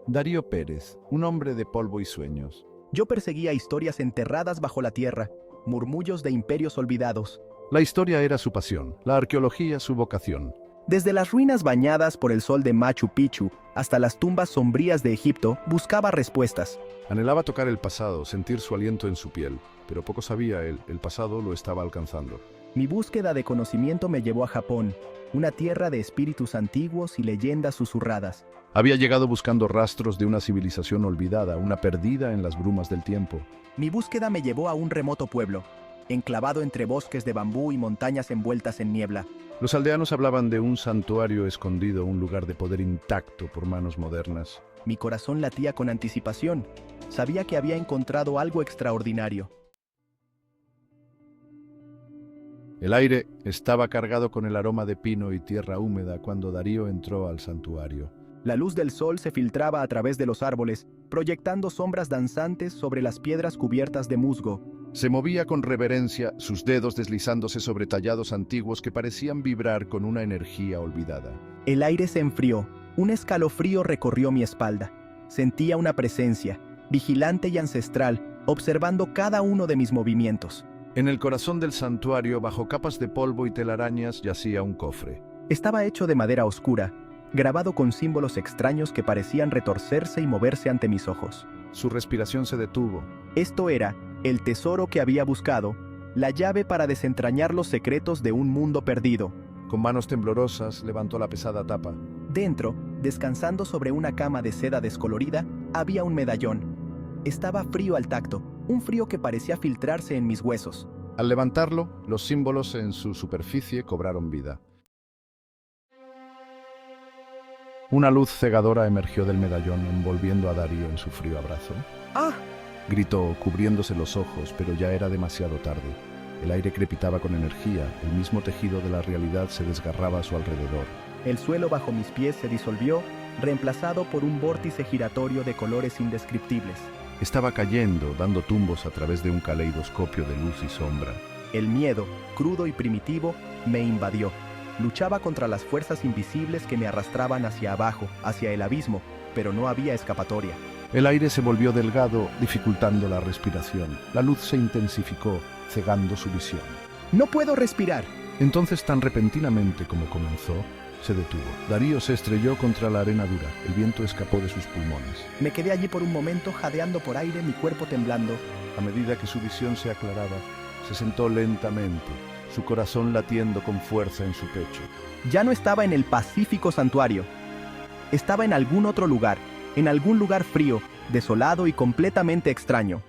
Darío Pérez, un hombre de polvo y sueños. Yo perseguía historias enterradas bajo la tierra, murmullos de imperios olvidados. La historia era su pasión, la arqueología su vocación. Desde las ruinas bañadas por el sol de Machu Picchu hasta las tumbas sombrías de Egipto, buscaba respuestas. Anhelaba tocar el pasado, sentir su aliento en su piel, pero poco sabía él, el pasado lo estaba alcanzando. Mi búsqueda de conocimiento me llevó a Japón, una tierra de espíritus antiguos y leyendas susurradas. Había llegado buscando rastros de una civilización olvidada, una perdida en las brumas del tiempo. Mi búsqueda me llevó a un remoto pueblo, enclavado entre bosques de bambú y montañas envueltas en niebla. Los aldeanos hablaban de un santuario escondido, un lugar de poder intacto por manos modernas. Mi corazón latía con anticipación. Sabía que había encontrado algo extraordinario. El aire estaba cargado con el aroma de pino y tierra húmeda cuando Darío entró al santuario. La luz del sol se filtraba a través de los árboles, proyectando sombras danzantes sobre las piedras cubiertas de musgo. Se movía con reverencia, sus dedos deslizándose sobre tallados antiguos que parecían vibrar con una energía olvidada. El aire se enfrió, un escalofrío recorrió mi espalda. Sentía una presencia, vigilante y ancestral, observando cada uno de mis movimientos. En el corazón del santuario, bajo capas de polvo y telarañas, yacía un cofre. Estaba hecho de madera oscura, grabado con símbolos extraños que parecían retorcerse y moverse ante mis ojos. Su respiración se detuvo. Esto era el tesoro que había buscado, la llave para desentrañar los secretos de un mundo perdido. Con manos temblorosas, levantó la pesada tapa. Dentro, descansando sobre una cama de seda descolorida, había un medallón. Estaba frío al tacto, un frío que parecía filtrarse en mis huesos. Al levantarlo, los símbolos en su superficie cobraron vida. Una luz cegadora emergió del medallón, envolviendo a Darío en su frío abrazo. ¡Ah! Gritó, cubriéndose los ojos, pero ya era demasiado tarde. El aire crepitaba con energía, el mismo tejido de la realidad se desgarraba a su alrededor. El suelo bajo mis pies se disolvió, reemplazado por un vórtice giratorio de colores indescriptibles. Estaba cayendo, dando tumbos a través de un caleidoscopio de luz y sombra. El miedo, crudo y primitivo, me invadió. Luchaba contra las fuerzas invisibles que me arrastraban hacia abajo, hacia el abismo, pero no había escapatoria. El aire se volvió delgado, dificultando la respiración. La luz se intensificó, cegando su visión. ¡No puedo respirar! Entonces, tan repentinamente como comenzó, se detuvo. Darío se estrelló contra la arena dura. El viento escapó de sus pulmones. Me quedé allí por un momento, jadeando por aire, mi cuerpo temblando. A medida que su visión se aclaraba, se sentó lentamente, su corazón latiendo con fuerza en su pecho. Ya no estaba en el pacífico santuario. Estaba en algún otro lugar, en algún lugar frío, desolado y completamente extraño.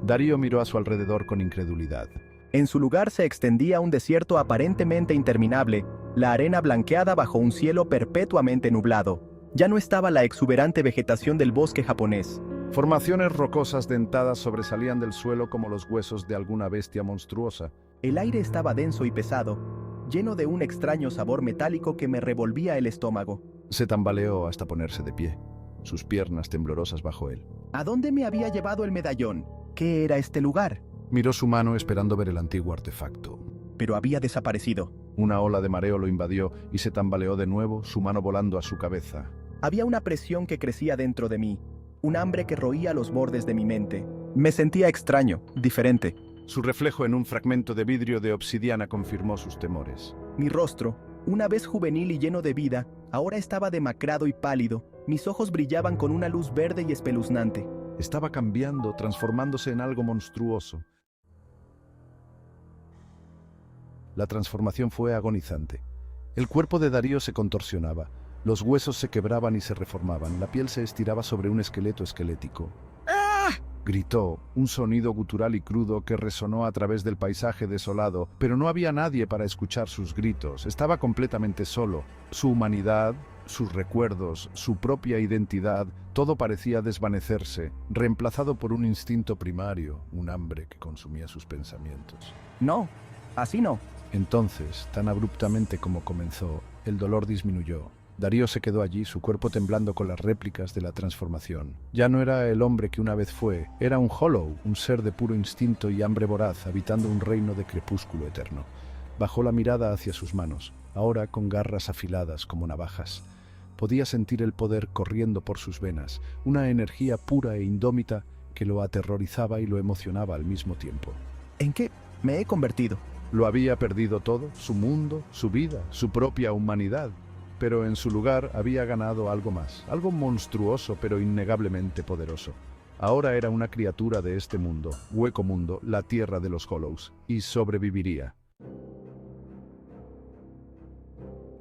Darío miró a su alrededor con incredulidad. En su lugar se extendía un desierto aparentemente interminable, la arena blanqueada bajo un cielo perpetuamente nublado. Ya no estaba la exuberante vegetación del bosque japonés. Formaciones rocosas dentadas sobresalían del suelo como los huesos de alguna bestia monstruosa. El aire estaba denso y pesado, lleno de un extraño sabor metálico que me revolvía el estómago. Se tambaleó hasta ponerse de pie, sus piernas temblorosas bajo él. ¿A dónde me había llevado el medallón? ¿Qué era este lugar? Miró su mano esperando ver el antiguo artefacto. Pero había desaparecido. Una ola de mareo lo invadió y se tambaleó de nuevo, su mano volando a su cabeza. Había una presión que crecía dentro de mí, un hambre que roía los bordes de mi mente. Me sentía extraño, diferente. Su reflejo en un fragmento de vidrio de obsidiana confirmó sus temores. Mi rostro, una vez juvenil y lleno de vida, ahora estaba demacrado y pálido. Mis ojos brillaban con una luz verde y espeluznante. Estaba cambiando, transformándose en algo monstruoso. La transformación fue agonizante. El cuerpo de Darío se contorsionaba. Los huesos se quebraban y se reformaban. La piel se estiraba sobre un esqueleto esquelético. ¡Ah! Gritó, un sonido gutural y crudo que resonó a través del paisaje desolado, pero no había nadie para escuchar sus gritos. Estaba completamente solo. Su humanidad, sus recuerdos, su propia identidad, todo parecía desvanecerse, reemplazado por un instinto primario, un hambre que consumía sus pensamientos. No, así no. Entonces, tan abruptamente como comenzó, el dolor disminuyó. Darío se quedó allí, su cuerpo temblando con las réplicas de la transformación. Ya no era el hombre que una vez fue, era un Hollow, un ser de puro instinto y hambre voraz, habitando un reino de crepúsculo eterno. Bajó la mirada hacia sus manos, ahora con garras afiladas como navajas. Podía sentir el poder corriendo por sus venas, una energía pura e indómita que lo aterrorizaba y lo emocionaba al mismo tiempo. ¿En qué me he convertido? Lo había perdido todo, su mundo, su vida, su propia humanidad. Pero en su lugar había ganado algo más, algo monstruoso pero innegablemente poderoso. Ahora era una criatura de este mundo, Hueco Mundo, la tierra de los Hollows, y sobreviviría.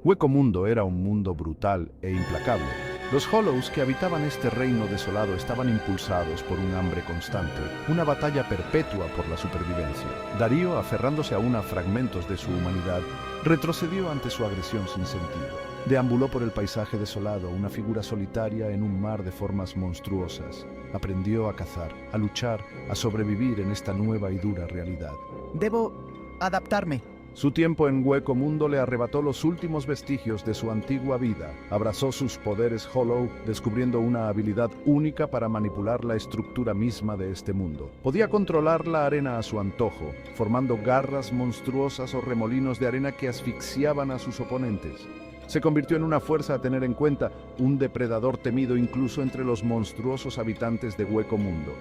Hueco Mundo era un mundo brutal e implacable. Los Hollows que habitaban este reino desolado estaban impulsados por un hambre constante, una batalla perpetua por la supervivencia. Darío, aferrándose aún a fragmentos de su humanidad, retrocedió ante su agresión sin sentido. Deambuló por el paisaje desolado, una figura solitaria en un mar de formas monstruosas. Aprendió a cazar, a luchar, a sobrevivir en esta nueva y dura realidad. Debo adaptarme. Su tiempo en Hueco Mundo le arrebató los últimos vestigios de su antigua vida. Abrazó sus poderes Hollow, descubriendo una habilidad única para manipular la estructura misma de este mundo. Podía controlar la arena a su antojo, formando garras monstruosas o remolinos de arena que asfixiaban a sus oponentes. Se convirtió en una fuerza a tener en cuenta, un depredador temido incluso entre los monstruosos habitantes de Hueco Mundo.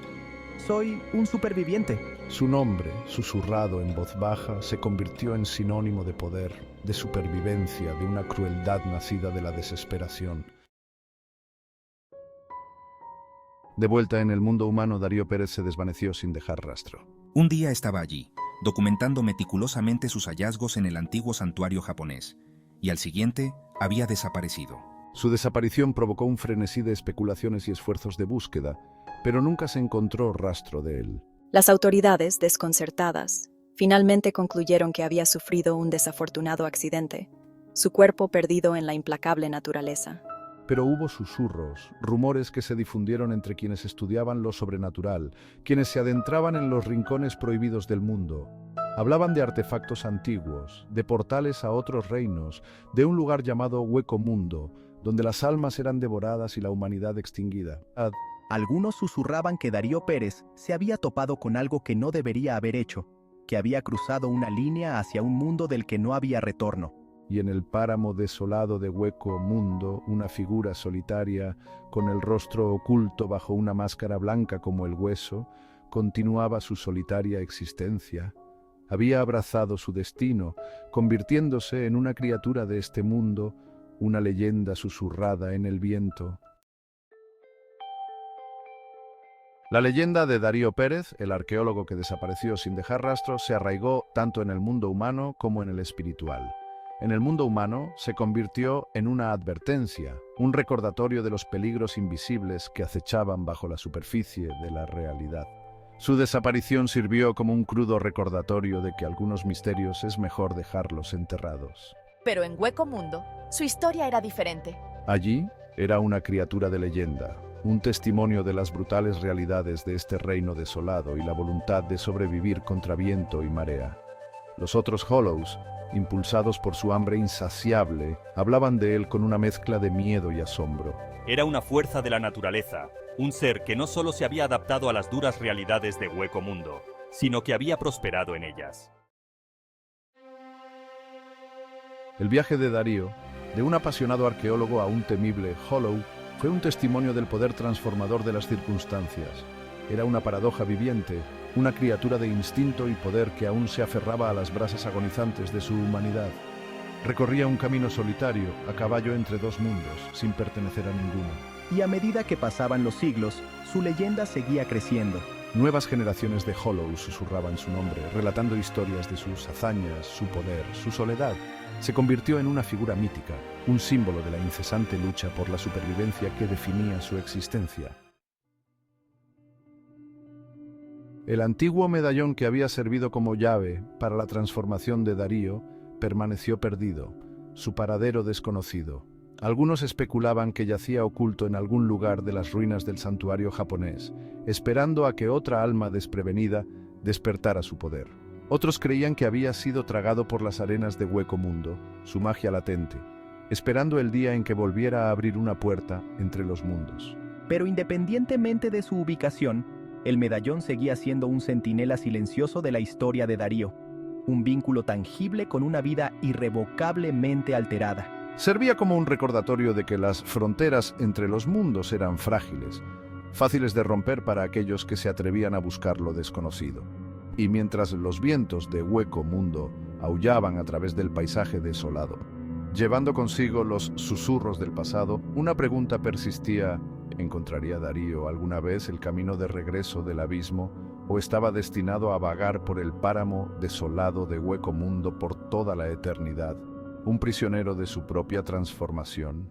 Soy un superviviente. Su nombre, susurrado en voz baja, se convirtió en sinónimo de poder, de supervivencia, de una crueldad nacida de la desesperación. De vuelta en el mundo humano, Darío Pérez se desvaneció sin dejar rastro. Un día estaba allí, documentando meticulosamente sus hallazgos en el antiguo santuario japonés, y al siguiente había desaparecido. Su desaparición provocó un frenesí de especulaciones y esfuerzos de búsqueda, pero nunca se encontró rastro de él. Las autoridades, desconcertadas, finalmente concluyeron que había sufrido un desafortunado accidente, su cuerpo perdido en la implacable naturaleza. Pero hubo susurros, rumores que se difundieron entre quienes estudiaban lo sobrenatural, quienes se adentraban en los rincones prohibidos del mundo. Hablaban de artefactos antiguos, de portales a otros reinos, de un lugar llamado Hueco Mundo, donde las almas eran devoradas y la humanidad extinguida. Algunos susurraban que Darío Pérez se había topado con algo que no debería haber hecho, que había cruzado una línea hacia un mundo del que no había retorno. Y en el páramo desolado de Hueco Mundo, una figura solitaria, con el rostro oculto bajo una máscara blanca como el hueso, continuaba su solitaria existencia. Había abrazado su destino, convirtiéndose en una criatura de este mundo, una leyenda susurrada en el viento. La leyenda de Darío Pérez, el arqueólogo que desapareció sin dejar rastro, se arraigó tanto en el mundo humano como en el espiritual. En el mundo humano se convirtió en una advertencia, un recordatorio de los peligros invisibles que acechaban bajo la superficie de la realidad. Su desaparición sirvió como un crudo recordatorio de que algunos misterios es mejor dejarlos enterrados. Pero en Hueco Mundo, su historia era diferente. Allí era una criatura de leyenda, un testimonio de las brutales realidades de este reino desolado y la voluntad de sobrevivir contra viento y marea. Los otros Hollows, impulsados por su hambre insaciable, hablaban de él con una mezcla de miedo y asombro. Era una fuerza de la naturaleza, un ser que no solo se había adaptado a las duras realidades de Hueco Mundo, sino que había prosperado en ellas. El viaje de Darío, de un apasionado arqueólogo a un temible Hollow, fue un testimonio del poder transformador de las circunstancias. Era una paradoja viviente, una criatura de instinto y poder que aún se aferraba a las brasas agonizantes de su humanidad. Recorría un camino solitario, a caballo entre dos mundos, sin pertenecer a ninguno. Y a medida que pasaban los siglos, su leyenda seguía creciendo. Nuevas generaciones de Hollows susurraban su nombre, relatando historias de sus hazañas, su poder, su soledad. Se convirtió en una figura mítica, un símbolo de la incesante lucha por la supervivencia que definía su existencia. El antiguo medallón que había servido como llave para la transformación de Darío permaneció perdido, su paradero desconocido. Algunos especulaban que yacía oculto en algún lugar de las ruinas del santuario japonés, esperando a que otra alma desprevenida despertara su poder. Otros creían que había sido tragado por las arenas de Hueco Mundo, su magia latente, esperando el día en que volviera a abrir una puerta entre los mundos. Pero independientemente de su ubicación, el medallón seguía siendo un centinela silencioso de la historia de Darío, un vínculo tangible con una vida irrevocablemente alterada. Servía como un recordatorio de que las fronteras entre los mundos eran frágiles, fáciles de romper para aquellos que se atrevían a buscar lo desconocido. Y mientras los vientos de Hueco Mundo aullaban a través del paisaje desolado, llevando consigo los susurros del pasado, una pregunta persistía: ¿encontraría Darío alguna vez el camino de regreso del abismo, o estaba destinado a vagar por el páramo desolado de Hueco Mundo por toda la eternidad, un prisionero de su propia transformación?